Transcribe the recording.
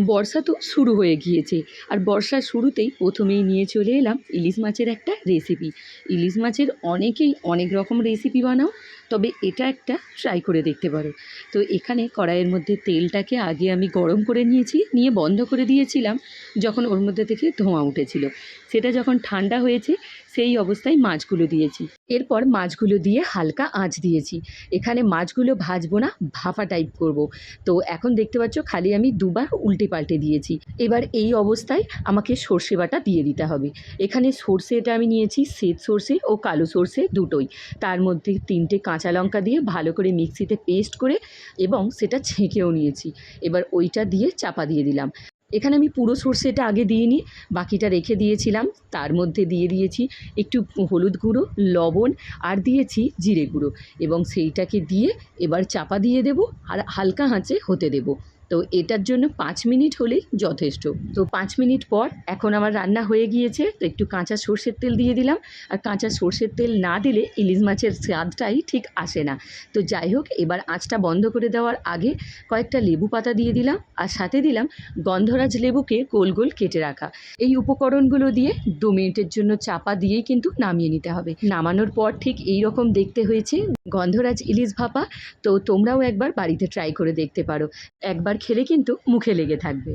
বর্ষা তো শুরু হয়ে গিয়েছে, আর বর্ষার শুরুতেই প্রথমেই নিয়ে চলে এলাম ইলিশ মাছের একটা রেসিপি। ইলিশ মাছের অনেকেই অনেক রকম রেসিপি বানাও, তবে এটা একটা ট্রাই করে দেখতে পারো। তো এখানে কড়াইয়ের মধ্যে তেলটাকে আগে আমি গরম করে নিয়েছি, নিয়ে বন্ধ করে দিয়েছিলাম যখন ওর মধ্যে থেকে ধোঁয়া উঠেছিল। সেটা যখন ঠান্ডা হয়েছে সেই অবস্থায় মাছগুলো দিয়েছি। এরপর মাছগুলো দিয়ে হালকা আঁচ দিয়েছি। এখানে মাছগুলো ভাজবো না, ভাপা টাইপ করব। তো এখন দেখতে পাচ্ছ খালি আমি দুবার উল্টে পাল্টে দিয়েছি। এবার এই অবস্থায় আমাকে সর্ষে বাটা দিয়ে দিতে হবে। এখানে সর্ষেটা আমি নিয়েছি শ্বেত সর্ষে ও কালো সর্ষে দুটোই। তার মধ্যে 3টে কাঁচা লঙ্কা দিয়ে ভালো করে মিক্সিতে পেস্ট করে এবং সেটা ছেঁকেও নিয়েছি। এবার ওইটা দিয়ে চাপা দিয়ে দিলাম। এখানে আমি পুরো সর্ষেটা আগে দিইনি, বাকিটা রেখে দিয়েছিলাম। তার মধ্যে দিয়ে দিয়েছি একটু হলুদ গুঁড়ো, লবণ, আর দিয়েছি জিরে গুঁড়ো, এবং সেইটাকে দিয়ে এবার চাপা দিয়ে দেব আর হালকা আঁচে হতে দেব। তো এটার জন্য 5 মিনিট হলেই যথেষ্ট। তো 5 মিনিট পর এখন আমার রান্না হয়ে গিয়েছে। তো একটু কাঁচা সর্ষের তেল দিয়ে দিলাম, আর কাঁচা সর্ষের তেল না দিলে ইলিশ মাছের স্বাদটাই ঠিক আসে না। তো যাই হোক, এবার আঁচটা বন্ধ করে দেওয়ার আগে কয়েকটা লেবু পাতা দিয়ে দিলাম, আর সাথে দিলাম গন্ধরাজ লেবুকে গোল গোল কেটে রাখা। এই উপকরণগুলো দিয়ে 2 মিনিটের জন্য চাপা দিয়েই কিন্তু নামিয়ে নিতে হবে। নামানোর পর ঠিক এই রকম দেখতে হয়েছে গন্ধরাজ ইলিশ ভাপা। তো তোমরাও একবার বাড়িতে ট্রাই করে দেখতে পারো, একবার খেলে কিন্তু মুখে লেগে থাকবে।